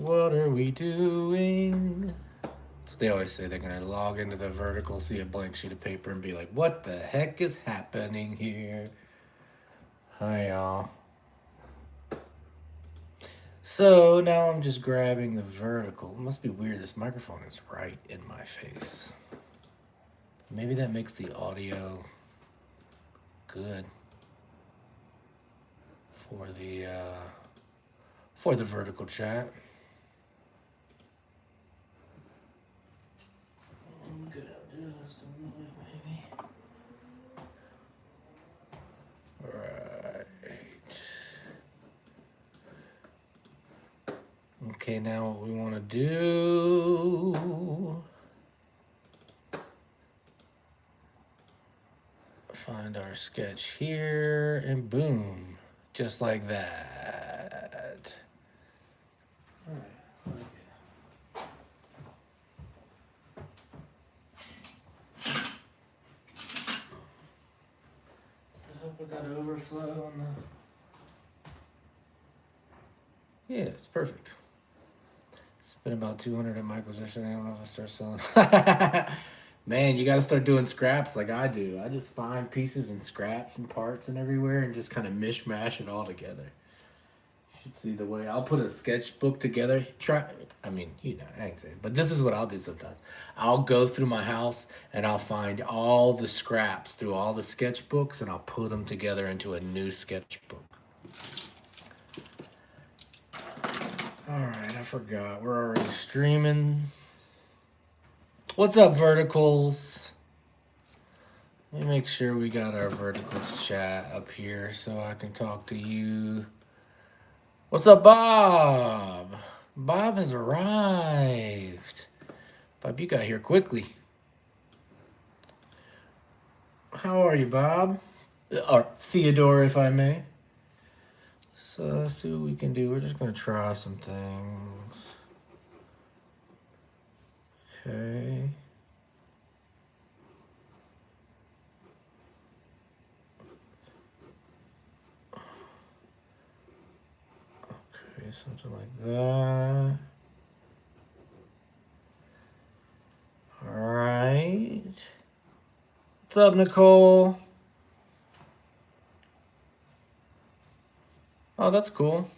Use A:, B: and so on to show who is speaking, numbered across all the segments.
A: What are we doing? That's what they always say. They're going to log into the vertical, see a blank sheet of paper, and be like, what the heck is happening here? Hi, y'all. So now I'm just grabbing the vertical. It must be weird. This microphone is right in my face. Maybe that makes the audio good for the vertical chat. I'm good at just a minute, maybe. Right. Okay, now what we want to do, find our sketch here, and boom, just like that. All right. Help with that overflow on the. Yeah, it's perfect. Spent about 200 at Michael's yesterday. I don't know if I start selling. Man, you got to start doing scraps like I do. I just find pieces and scraps and parts and everywhere and just kind of mishmash it all together. You should see the way I'll put a sketchbook together. I mean, I ain't saying, but this is what I'll do sometimes. I'll go through my house and I'll find all the scraps through all the sketchbooks and I'll put them together into a new sketchbook. Alright, I forgot. We're already streaming. What's up, verticals? Let me make sure we got our verticals chat up here so I can talk to you. What's up, Bob? Bob has arrived. Bob, you got here quickly. How are you, Bob? Or Theodore, if I may. So let's see what we can do. We're just going to try some things. Okay. Okay, something like that. All right. What's up, Nicole? Oh, that's cool.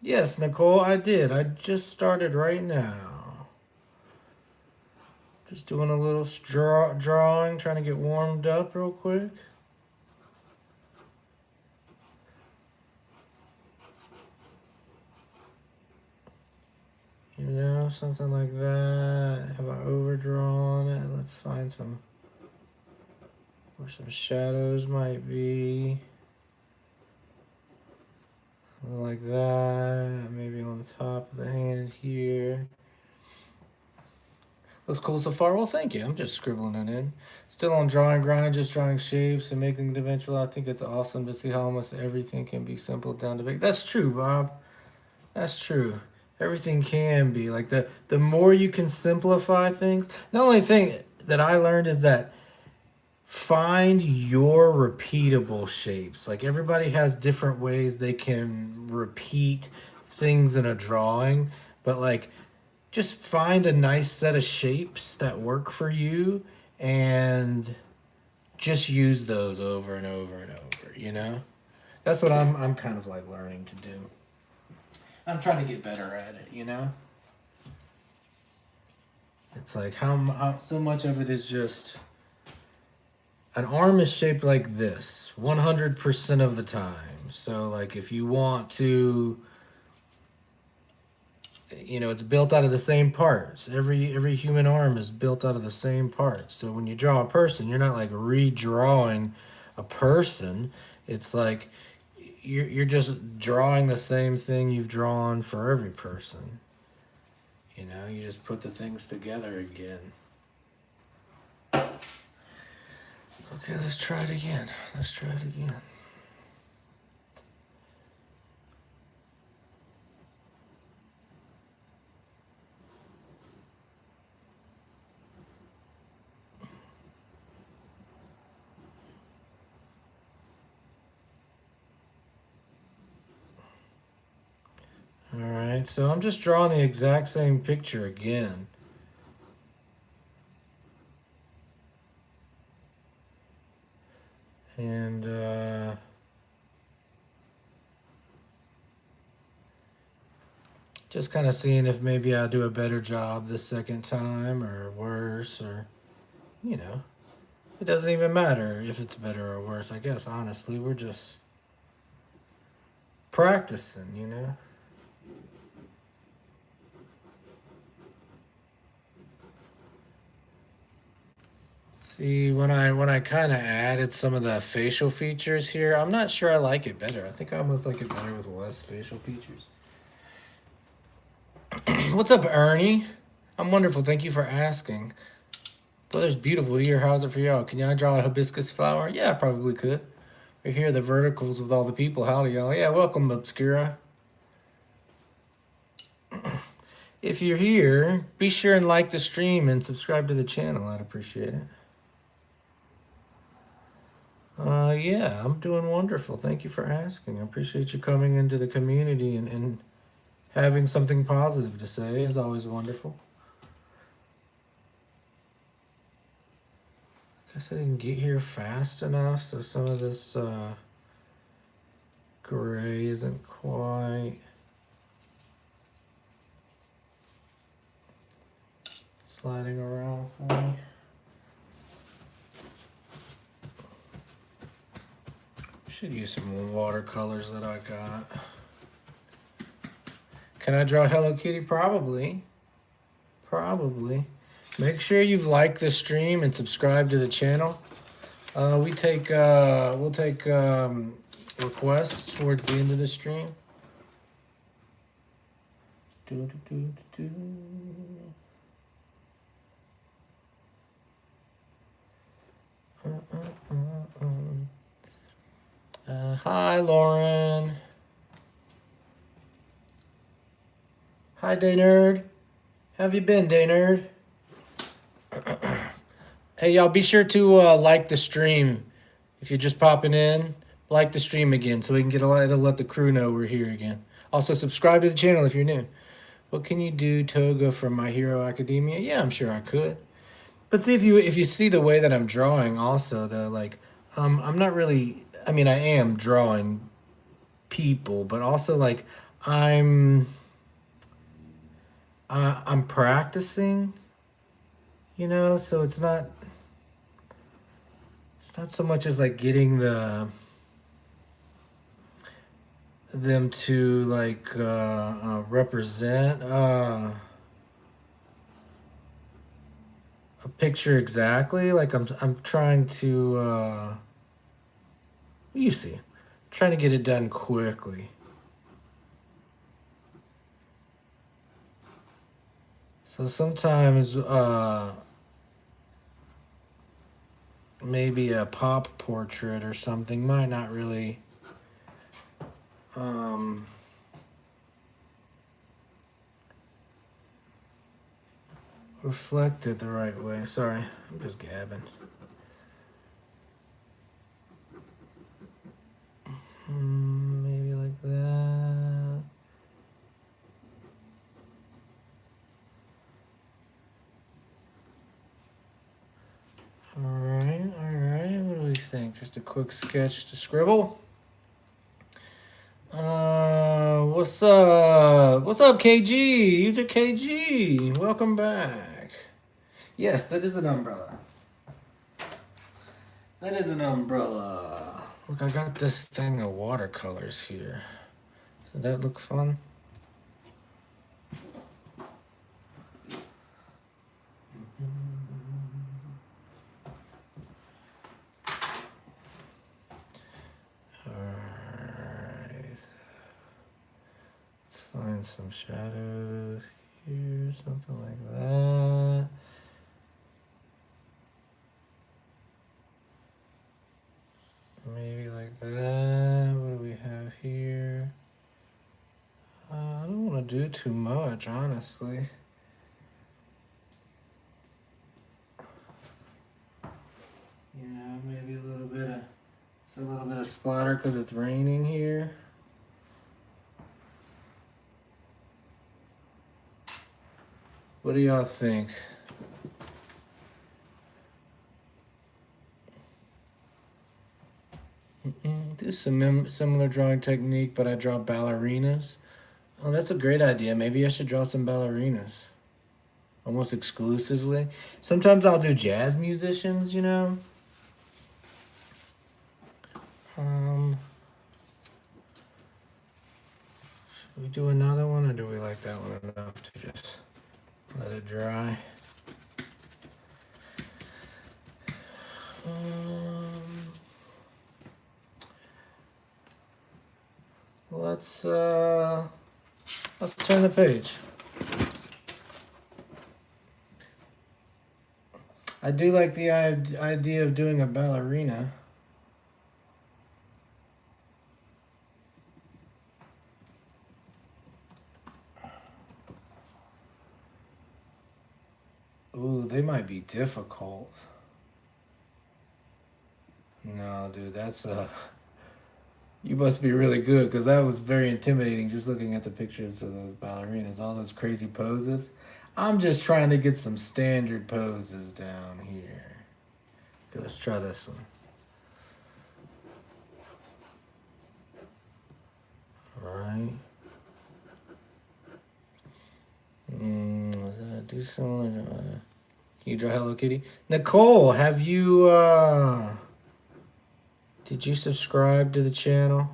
A: Yes, Nicole, I did. I just started right now. Just doing a little drawing, trying to get warmed up real quick. You know, something like that. Have I overdrawn it? Let's find some where some shadows might be. Something like that. Maybe on the top of the hand here. Looks cool so far. Well, thank you. I'm just scribbling it in. Still on drawing grind, just drawing shapes and making dimensional. I think it's awesome to see how almost everything can be simple down to big. That's true, Bob. That's true. Everything can be like the more you can simplify things. The only thing that I learned is that find your repeatable shapes. Like everybody has different ways they can repeat things in a drawing, but like just find a nice set of shapes that work for you and just use those over and over and over, you know? That's what I'm kind of like learning to do. I'm trying to get better at it, you know? It's like how so much of it is just an arm is shaped like this 100% of the time. So like if you want to, you know, it's built out of the same parts. Every human arm is built out of the same parts. So when you draw a person, you're not like redrawing a person. It's like you're just drawing the same thing you've drawn for every person. You know, you just put the things together again. Okay, let's try it again. Let's try it again. All right. right, so I'm just drawing the exact same picture again. And just kind of seeing if maybe I'll do a better job the second time or worse, or, you know, it doesn't even matter if it's better or worse. I guess, honestly, we're just practicing, you know? See, when I kind of added some of the facial features here, I'm not sure I like it better. I think I almost like it better with less facial features. What's up, Ernie? I'm wonderful. Thank you for asking. Weather's beautiful here. How's it for y'all? Can y'all draw a hibiscus flower? Yeah, I probably could. We're here, the verticals with all the people. Howdy, y'all. Yeah, welcome, Obscura. If you're here, be sure and like the stream and subscribe to the channel. I'd appreciate it. Yeah, I'm doing wonderful. Thank you for asking. I appreciate you coming into the community and having something positive to say is always wonderful. Guess I didn't get here fast enough, so some of this gray isn't quite sliding around for me. Should use some watercolors that I got. Can I draw Hello Kitty? Probably. Probably. Make sure you've liked the stream and subscribed to the channel. We'll take requests towards the end of the stream. Hi, Lauren. Hi, Day Nerd. How have you been, Day Nerd? Hey, y'all, be sure to like the stream. If you're just popping in, like the stream again so we can it'll let the crew know we're here again. Also, subscribe to the channel if you're new. What can you do, Toga, from My Hero Academia? Yeah, I'm sure I could. But see, if you see the way that I'm drawing also, though, like, I'm not really, I mean, I am drawing people, but also, like, I'm practicing, you know, so it's not so much as like getting them to like represent a picture exactly. Like I'm trying to you see, trying to get it done quickly. So sometimes maybe a pop portrait or something might not really reflect it the right way. Sorry, I'm just gabbing. Maybe like that. All right. What do we think? Just a quick sketch to scribble. What's up? What's up, KG? User KG, welcome back. Yes, that is an umbrella. That is an umbrella. Look, I got this thing of watercolors here. Does that look fun? Find some shadows here, something like that. Maybe like that. What do we have here? I don't want to do too much, honestly. You know, maybe a little bit of splatter because it's raining here. What do y'all think? Do some similar drawing technique, but I draw ballerinas. Oh, that's a great idea. Maybe I should draw some ballerinas. Almost exclusively. Sometimes I'll do jazz musicians, you know. Should we do another one, or do we like that one enough to just let it dry? Let's turn the page. I do like the idea of doing a ballerina. Ooh, they might be difficult. No, dude, that's you must be really good, because that was very intimidating just looking at the pictures of those ballerinas, all those crazy poses. I'm just trying to get some standard poses down here. Okay, let's try this one. All right. Was that do similar? Can you draw Hello Kitty? Nicole, have you did you subscribe to the channel?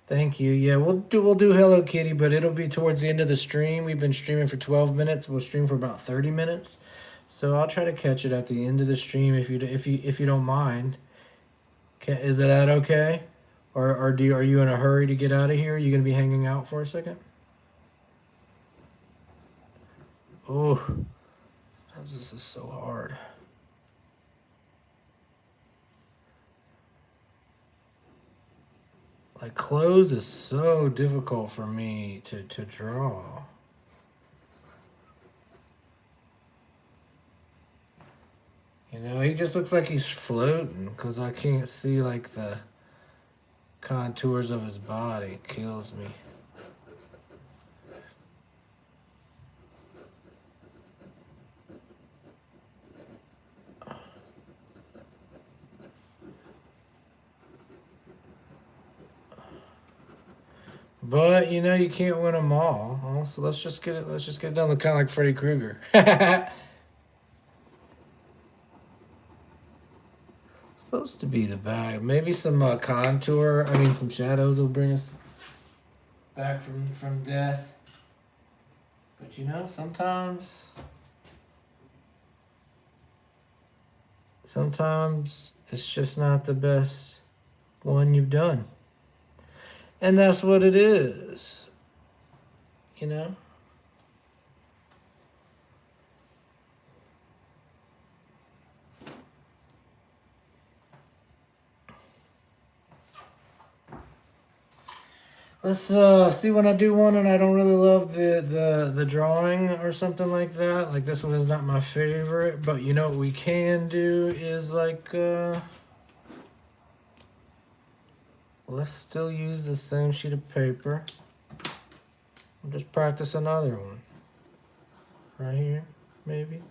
A: Thank you. Yeah, we'll do Hello Kitty, but it'll be towards the end of the stream. We've been streaming for 12 minutes. We'll stream for about 30 minutes. So I'll try to catch it at the end of the stream if you don't mind. Is that okay? Or are you in a hurry to get out of here? Are you going to be hanging out for a second? Oh, sometimes this is so hard. Like, clothes is so difficult for me to draw. You know, he just looks like he's floating because I can't see, like, the contours of his body. It kills me. But you know, you can't win them all. So let's just get it. Let's just get it done. Look kind of like Freddy Krueger. Supposed to be the bag. Maybe some contour. I mean, some shadows will bring us back from death. But you know, sometimes it's just not the best one you've done. And that's what it is, you know? Let's see, when I do one and I don't really love the drawing or something like that. Like, this one is not my favorite, but you know what we can do is like let's still use the same sheet of paper. I'll just practice another one. Right here, maybe.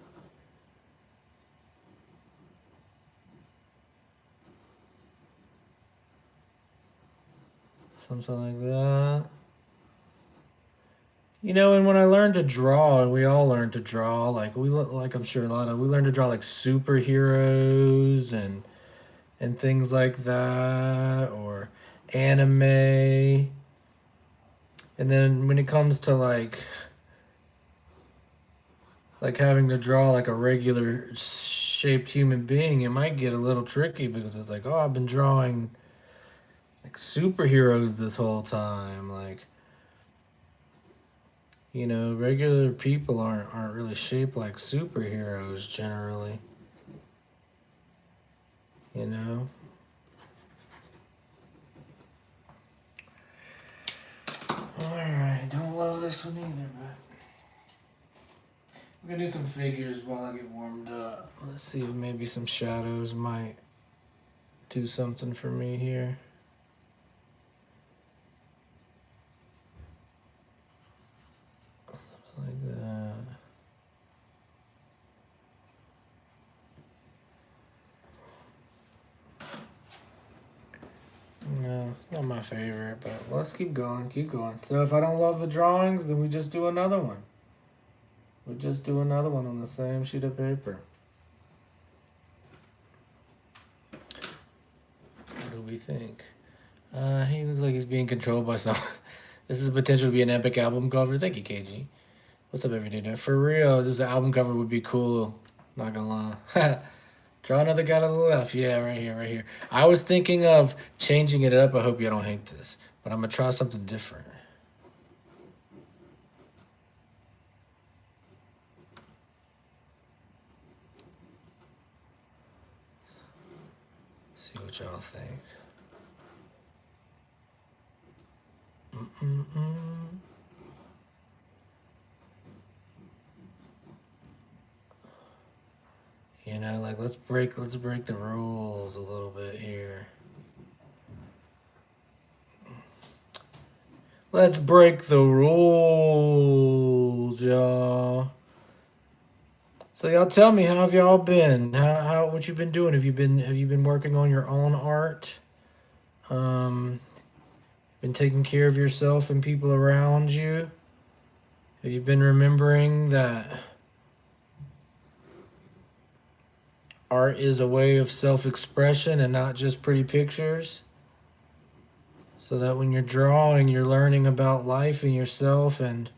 A: Something like that. You know, and when I learned to draw, and we all learned to draw, like I'm sure we learned to draw like superheroes and things like that, or anime. And then when it comes to like having to draw like a regular shaped human being, it might get a little tricky because it's like, oh, I've been drawing like superheroes this whole time. Like, you know, regular people aren't really shaped like superheroes generally. You know? this one either, but we're gonna do some figures while I get warmed up. Let's see if maybe some shadows might do something for me here. Like that. No, it's not my favorite, but let's keep going, keep going. So if I don't love the drawings, then we just do another one. We just do another one on the same sheet of paper. What do we think? He looks like he's being controlled by some. This is potential to be an epic album cover. Thank you, KG. What's up, everyday dude? For real, this album cover would be cool. Not gonna lie. Draw another guy to the left. Yeah, right here, right here. I was thinking of changing it up. I hope you don't hate this, but I'm gonna try something different. See what y'all think. You know, like let's break the rules a little bit here. Let's break the rules, y'all. So y'all tell me, how have y'all been? How what you been doing? Have you been working on your own art? Been taking care of yourself and people around you? Have you been remembering that art is a way of self-expression and not just pretty pictures? So that when you're drawing, you're learning about life and yourself, and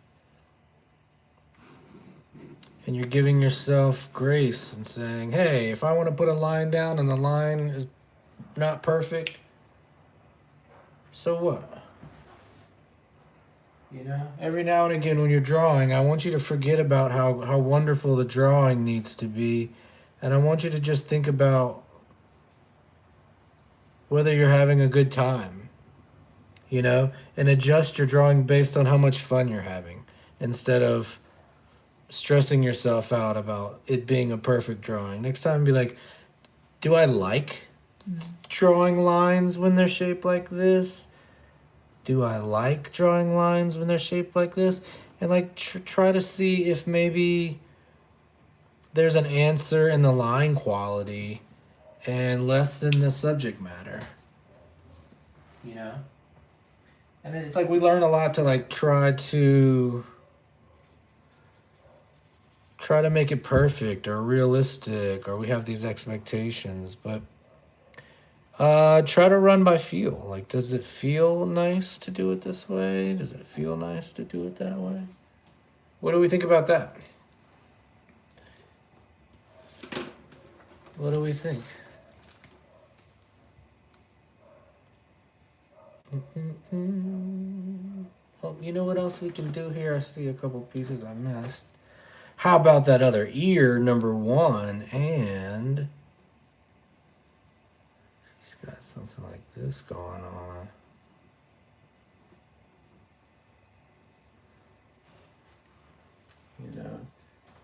A: you're giving yourself grace and saying, hey, if I want to put a line down and the line is not perfect, so what? You know, every now and again when you're drawing, I want you to forget about how wonderful the drawing needs to be, and I want you to just think about whether you're having a good time, you know, and adjust your drawing based on how much fun you're having instead of stressing yourself out about it being a perfect drawing. Next time, be like, do I like drawing lines when they're shaped like this? Do I like drawing lines when they're shaped like this? And like try to see if maybe there's an answer in the line quality and less in the subject matter. You know? And it's like we learn a lot to like try to make it perfect or realistic, or we have these expectations, but try to run by feel. Like, does it feel nice to do it this way? Does it feel nice to do it that way? What do we think about that? What do we think? Oh, you know what else we can do here? I see a couple pieces I missed. How about that other ear, number one, and he's got something like this going on. You know,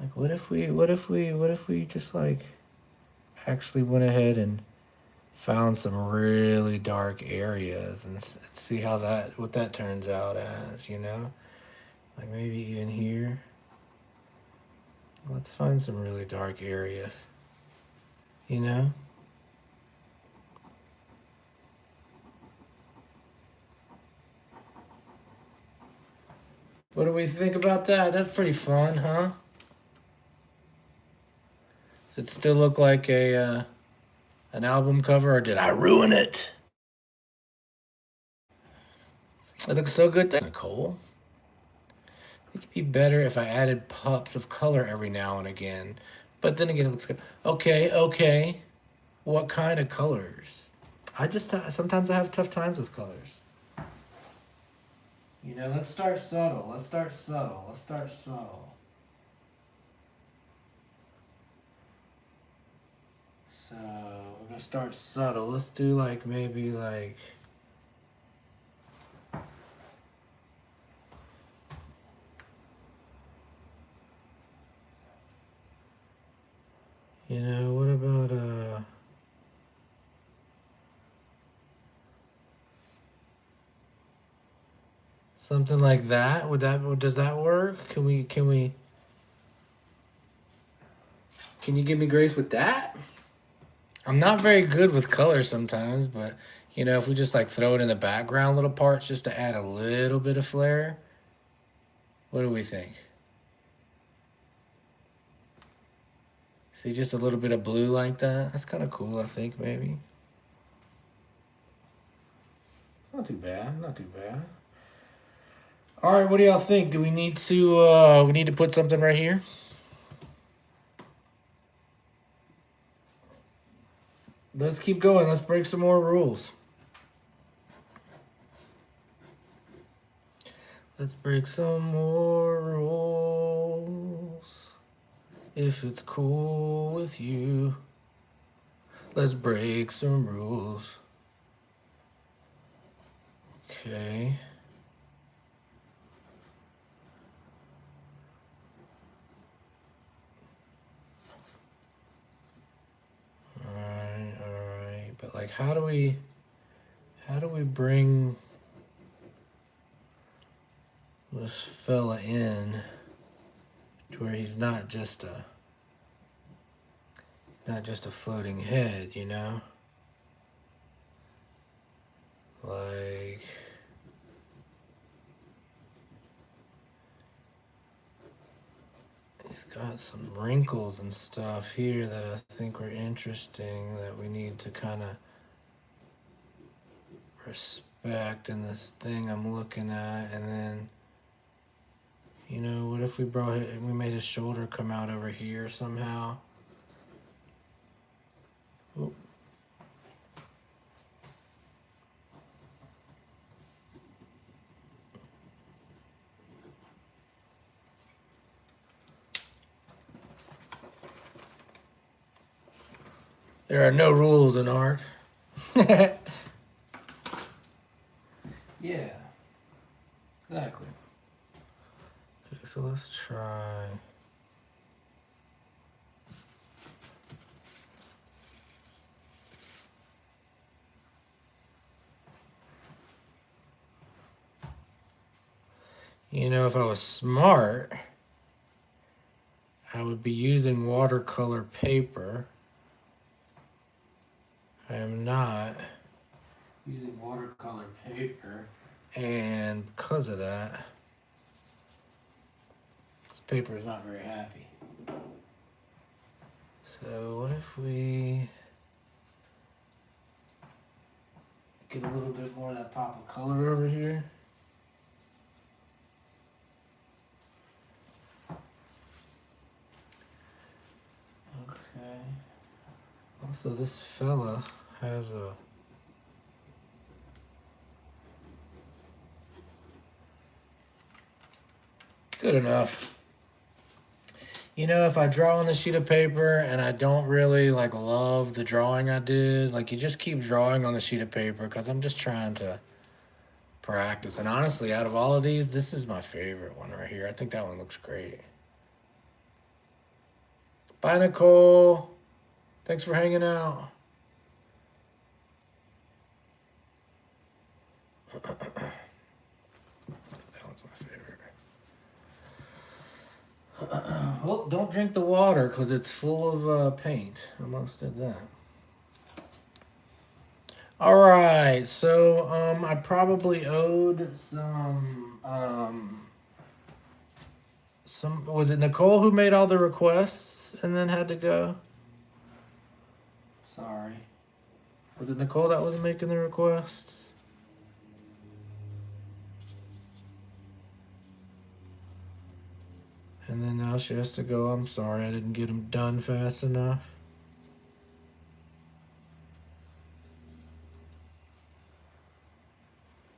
A: like what if we just like actually went ahead and found some really dark areas and see what that turns out as, you know? Like maybe even here. Let's find some really dark areas, you know? What do we think about that? That's pretty fun, huh? Does it still look like an album cover, or did I ruin it? It looks so good. That's Nicole. It could be better if I added pops of color every now and again. But then again, it looks good. Okay. What kind of colors? Sometimes I have tough times with colors. You know, let's start subtle. So we're gonna start subtle. Let's do like maybe like You know, what about something like that? Does that work? Can you give me grace with that? I'm not very good with color sometimes, but you know, if we just like throw it in the background little parts just to add a little bit of flair, what do we think? See, just a little bit of blue like that. That's kind of cool, I think, maybe. It's not too bad, not too bad. All right, what do y'all think? Do we need to put something right here? Let's keep going. Let's break some more rules. Let's break some more rules. If it's cool with you, let's break some rules. Okay. All right. But like, how do we bring this fella in to where he's not just a floating head, you know? Like, he's got some wrinkles and stuff here that I think are interesting that we need to kind of respect in this thing I'm looking at. And then, you know, what if we made his shoulder come out over here somehow? Ooh. There are no rules in art. Yeah, exactly. Okay, so let's try. You know, if I was smart, I would be using watercolor paper. I am not using watercolor paper, and because of that, this paper is not very happy. So what if we get a little bit more of that pop of color over here? Okay. Also, this fella has a good enough. You know, if I draw on the sheet of paper and I don't really like love the drawing I did, like you just keep drawing on the sheet of paper because I'm just trying to practice. And honestly, out of all of these, this is my favorite one right here. I think that one looks great. Bye, Nicole. Thanks for hanging out. That one's my favorite. Well, don't drink the water because it's full of paint. I almost did that. All right, so I probably owed some. Was it Nicole who made all the requests and then had to go? Sorry. Was it Nicole that was making the requests? And then now she has to go. I'm sorry, I didn't get them done fast enough.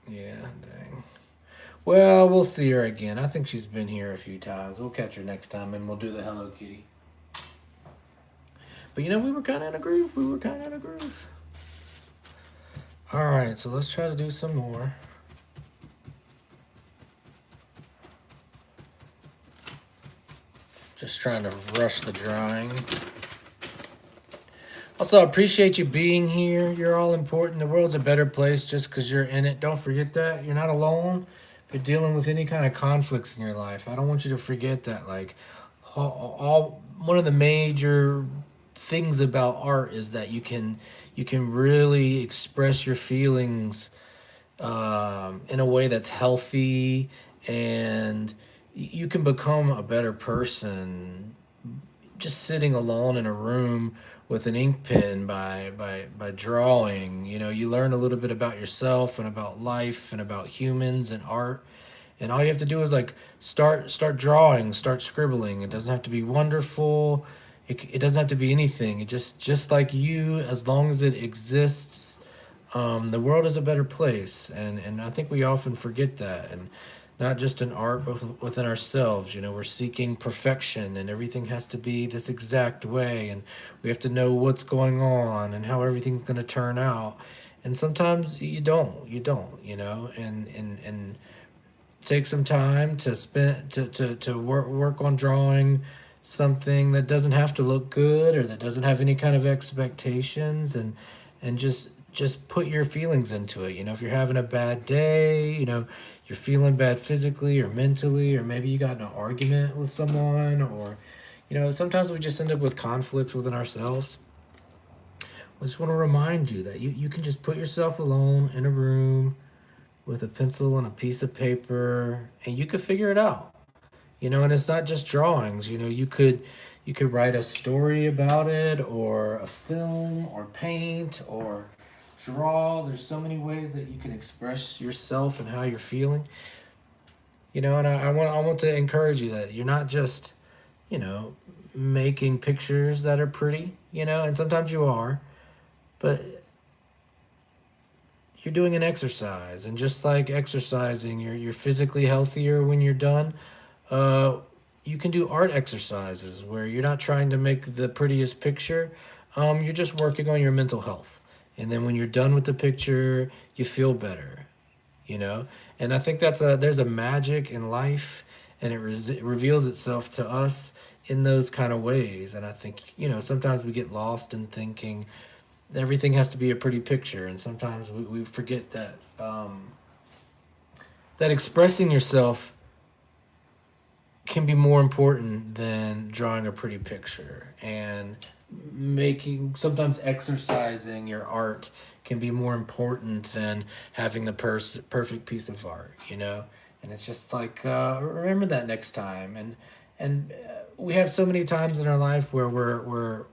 A: Yeah, dang. Well, we'll see her again. I think she's been here a few times. We'll catch her next time and we'll do the Hello Kitty. But you know, we were kind of in a groove. All right, so let's try to do some more. Just trying to rush the drawing. Also, I appreciate you being here. You're all important. The world's a better place just because you're in it. Don't forget that. You're not alone. If you're dealing with any kind of conflicts in your life, I don't want you to forget that. Like, all one of the major things about art is that you can really express your feelings in a way that's healthy, and you can become a better person just sitting alone in a room with an ink pen by drawing. You learn a little bit about yourself and about life and about humans and art. And all you have to do is like start drawing, start scribbling. It doesn't have to be wonderful. It doesn't have to be anything. It just like you, as long as it exists, the world is a better place, and I think we often forget that, and not just in art, but within ourselves. We're seeking perfection, and everything has to be this exact way, and we have to know what's going on and how everything's going to turn out. And sometimes you don't, and take some time to spend to work on drawing something that doesn't have to look good or that doesn't have any kind of expectations, and just put your feelings into it. If you're having a bad day, you're feeling bad physically or mentally, or maybe you got in an argument with someone, or sometimes we just end up with conflicts within ourselves. I just want to remind you that you can just put yourself alone in a room with a pencil and a piece of paper, and you could figure it out. And it's not just drawings. You could write a story about it, or a film, or paint, or draw. There's so many ways that you can express yourself and how you're feeling. And I want to encourage you that you're not just you know making pictures that are pretty, and sometimes you are, but you're doing an exercise, and just like exercising, you're physically healthier when you're done. uh, you can do art exercises where you're not trying to make the prettiest picture. You're just working on your mental health, and then when you're done with the picture, you feel better. you know and I think there's a magic in life, and it reveals itself to us in those kind of ways. And I think sometimes we get lost in thinking everything has to be a pretty picture, and sometimes we forget that expressing yourself can be more important than drawing a pretty picture, and making sometimes exercising your art can be more important than having the perfect piece of art. And it's just like, remember that next time. And we have so many times in our life where we're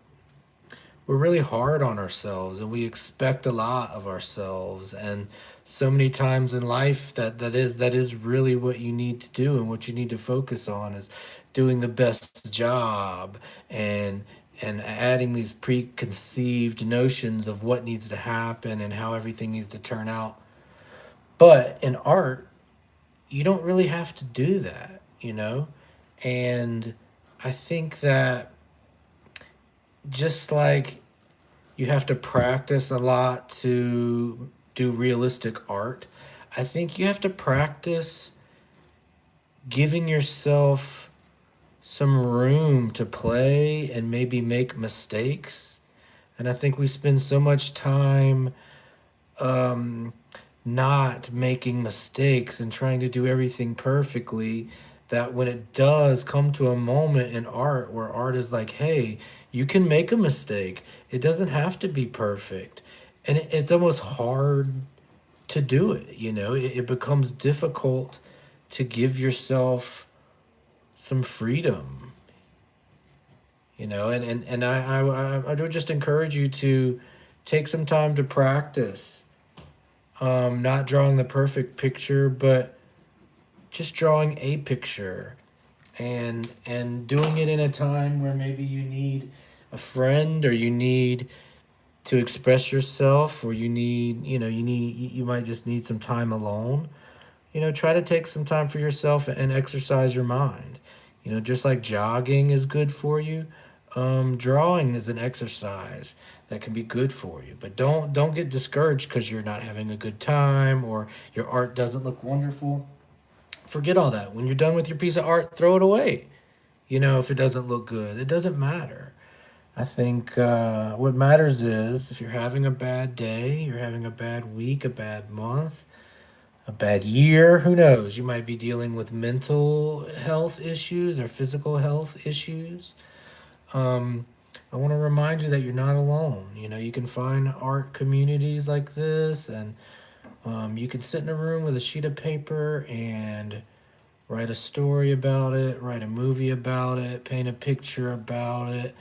A: really hard on ourselves, and we expect a lot of ourselves. And so many times in life, that is really what you need to do, and what you need to focus on is doing the best job, and adding these preconceived notions of what needs to happen and how everything needs to turn out. But in art, you don't really have to do that. And I think that, just like you have to practice a lot to do realistic art, I think you have to practice giving yourself some room to play and maybe make mistakes. And I think we spend so much time um, not making mistakes and trying to do everything perfectly, that when it does come to a moment in art where art is like, hey, you can make a mistake, it doesn't have to be perfect. And it's almost hard to do it. It becomes difficult to give yourself some freedom. And I would just encourage you to take some time to practice, not drawing the perfect picture, but just drawing a picture, and doing it in a time where maybe you need a friend, or you need to express yourself, or you might just need some time alone. Try to take some time for yourself and exercise your mind. Just like jogging is good for you, drawing is an exercise that can be good for you. But don't get discouraged because you're not having a good time, or your art doesn't look wonderful. Forget all that. When you're done with your piece of art, throw it away. If it doesn't look good, it doesn't matter. I think what matters is if you're having a bad day, you're having a bad week, a bad month, a bad year, who knows? You might be dealing with mental health issues or physical health issues. Um, I want to remind you that you're not alone. You know, you can find art communities like this, and you can sit in a room with a sheet of paper and write a story about it, write a movie about it, paint a picture about it.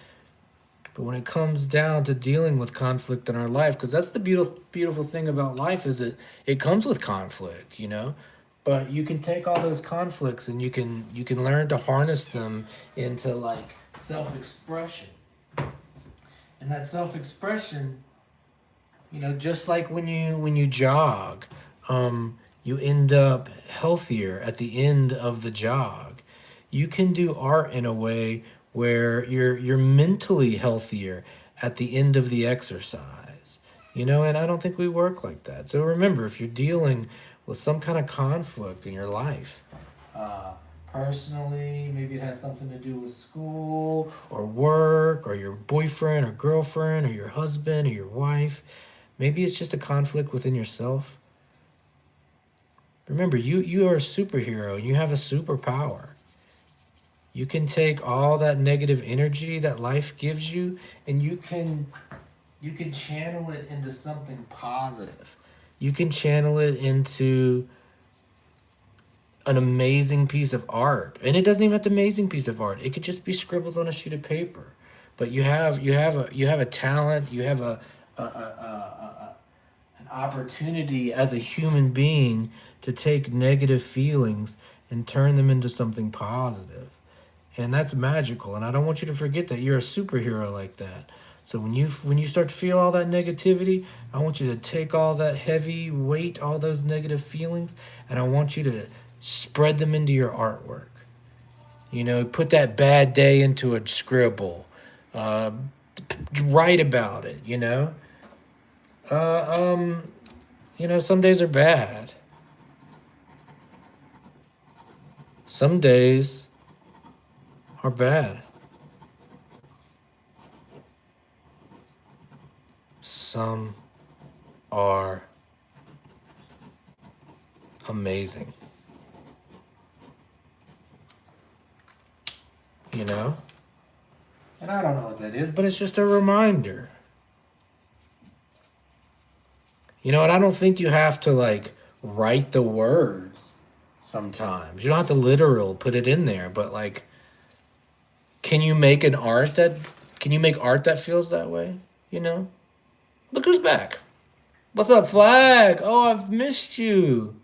A: But when it comes down to dealing with conflict in our life, because that's the beautiful thing about life is it comes with conflict, you know. But you can take all those conflicts and you can learn to harness them into like self-expression. And that self-expression, you know, just like when you jog, you end up healthier at the end of the jog. You can do art in a way where you're mentally healthier at the end of the exercise. You know, and I don't think we work like that. So remember, if you're dealing with some kind of conflict in your life, uh, personally, maybe it has something to do with school or work or your boyfriend or girlfriend or your husband or your wife. Maybe it's just a conflict within yourself. Remember, you are a superhero and you have a superpower. You can take all that negative energy that life gives you and you can channel it into something positive. You can channel it into an amazing piece of art. And it doesn't even have to be an amazing piece of art. It could just be scribbles on a sheet of paper. But you have a talent, you have an opportunity as a human being to take negative feelings and turn them into something positive. And that's magical. And I don't want you to forget that you're a superhero like that. So when you start to feel all that negativity, I want you to take all that heavy weight, all those negative feelings, and I want you to spread them into your artwork. You know, put that bad day into a scribble. Uh, Write about it. Uh, um, some days are bad. Some days are bad. Some are amazing. You know? And I don't know what that is, but it's just a reminder. And I don't think you have to like write the words sometimes. You don't have to literal put it in there, but like can you make art that feels that way? You know? Look who's back. What's up, Flag? Oh, I've missed you.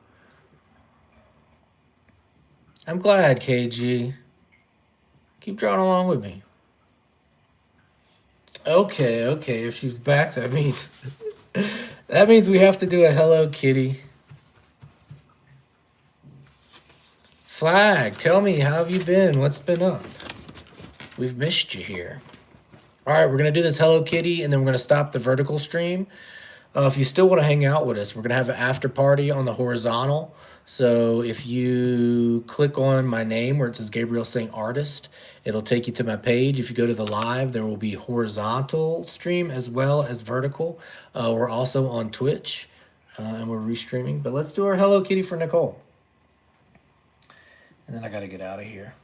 A: I'm glad, KG. Keep drawing along with me. Okay. If she's back, that means we have to do a Hello Kitty. Flag, tell me, how have you been? What's been up? We've missed you here. All right, we're going to do this Hello Kitty, and then we're going to stop the vertical stream. If you still want to hang out with us, we're going to have an after party on the horizontal. So if you click on my name where it says Gabriel Saint Artist, it'll take you to my page. If you go to the live, there will be horizontal stream as well as vertical. We're also on Twitch, and we're restreaming. But let's do our Hello Kitty for Nicole. And then I got to get out of here.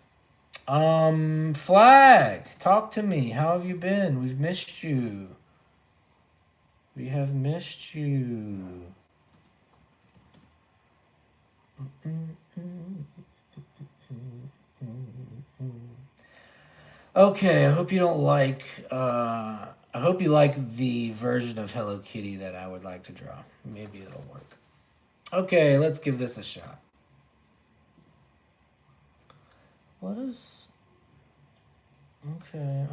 A: Flag, talk to me. How have you been? We've missed you. We have missed you. Okay, I hope you don't like. I hope you like the version of Hello Kitty that I would like to draw. Maybe it'll work. Okay, let's give this a shot. What is? Okay,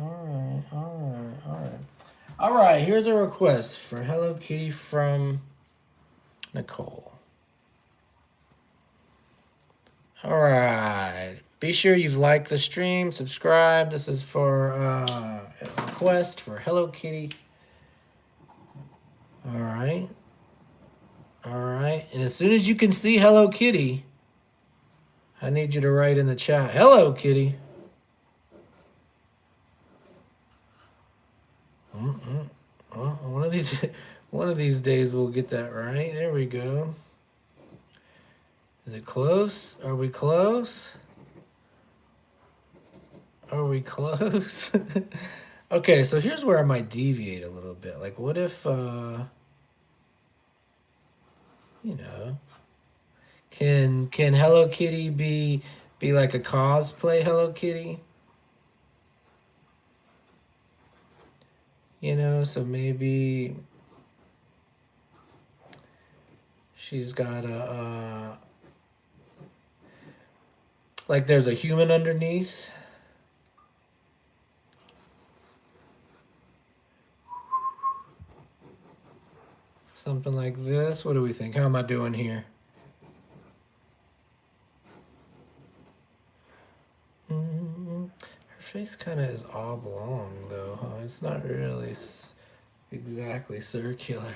A: all right, here's a request for Hello Kitty from Nicole. All right. Be sure you've liked the stream, subscribe. This is for a request for Hello Kitty. All right. And as soon as you can see Hello Kitty, I need you to write in the chat, Hello Kitty. Well, one of these days we'll get that right. There we go. Is it close? Are we close? Are we close? Okay, so here's where I might deviate a little bit. Like, what if, you know, can Hello Kitty be like a cosplay Hello Kitty? You know, so maybe she's got a like there's a human underneath. Something like this. What do we think? How am I doing here? Her face kind of is oblong, though, huh? It's not really exactly circular.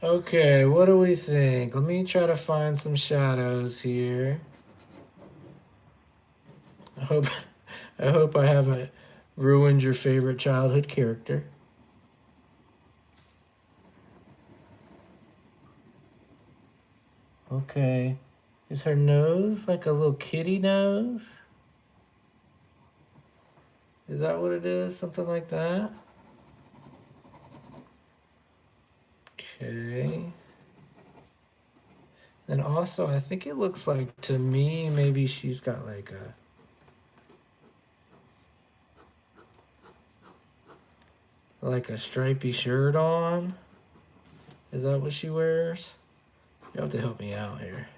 A: Okay, what do we think? Let me try to find some shadows here. I hope I haven't ruined your favorite childhood character. Okay. Is her nose like a little kitty nose? Is that what it is? Something like that? Okay. Then also, I think it looks like, to me, maybe she's got like a stripy shirt on. Is that what she wears? You have to help me out here.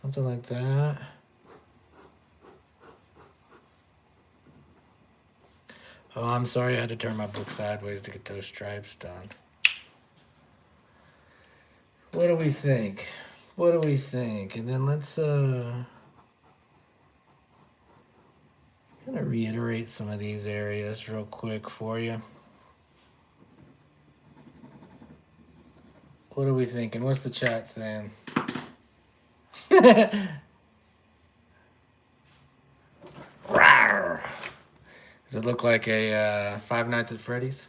A: Something like that. Oh, I'm sorry I had to turn my book sideways to get those stripes done. What do we think? What do we think? And then let's kind of reiterate some of these areas real quick for you. What are we thinking? What's the chat saying? Does it look like a Five Nights at Freddy's?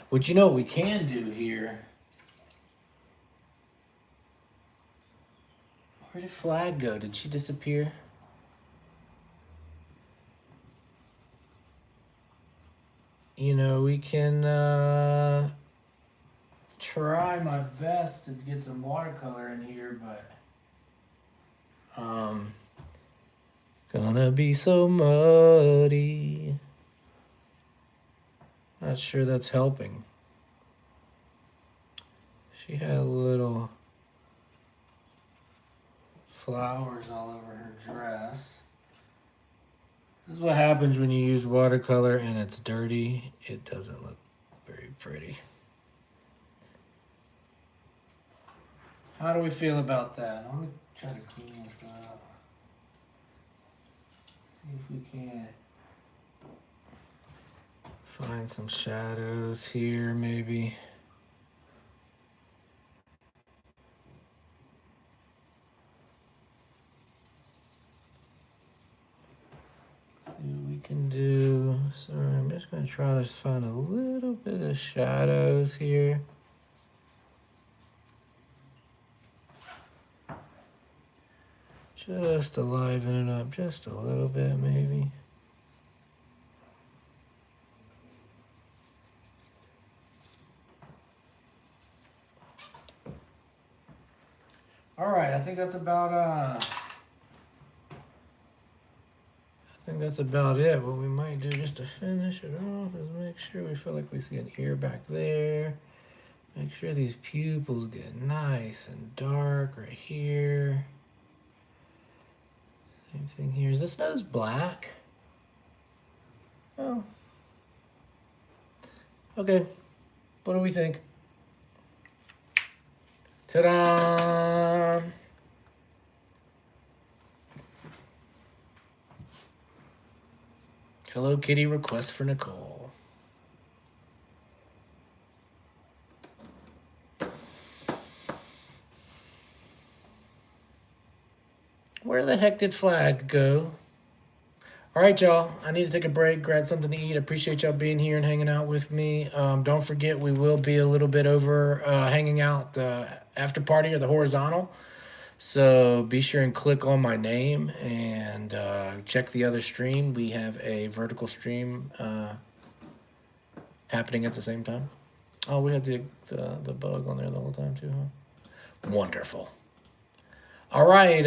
A: What you know what we can do here? Where did Flag go? Did she disappear? You know, we can try my best to get some watercolor in here, but gonna be so muddy. Not sure that's helping. She had little flowers all over her dress. This is what happens when you use watercolor and it's dirty. It doesn't look very pretty. How do we feel about that? I'm gonna try to clean this up. See if we can't find some shadows here, maybe. See what we can do. Sorry, I'm just gonna try to find a little bit of shadows here. Just to liven it up just a little bit, maybe. All right, I think that's about it. What we might do just to finish it off is make sure we feel like we see an ear back there. Make sure these pupils get nice and dark right here. Same thing here. Is this nose black? Oh. Okay. What do we think? Ta-da! Hello Kitty request for Nicole. the heck did flag go? All right, y'all. I need to take a break, grab something to eat. Appreciate y'all being here and hanging out with me. Don't forget, we will be a little bit over hanging out the after party or the horizontal. So be sure and click on my name and check the other stream. We have a vertical stream happening at the same time. Oh, we had the bug on there the whole time too, huh? Wonderful. All right.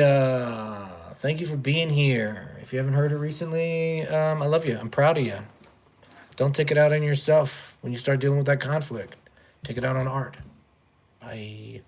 A: Thank you for being here. If you haven't heard it recently, I love you. I'm proud of you. Don't take it out on yourself when you start dealing with that conflict. Take it out on art. Bye.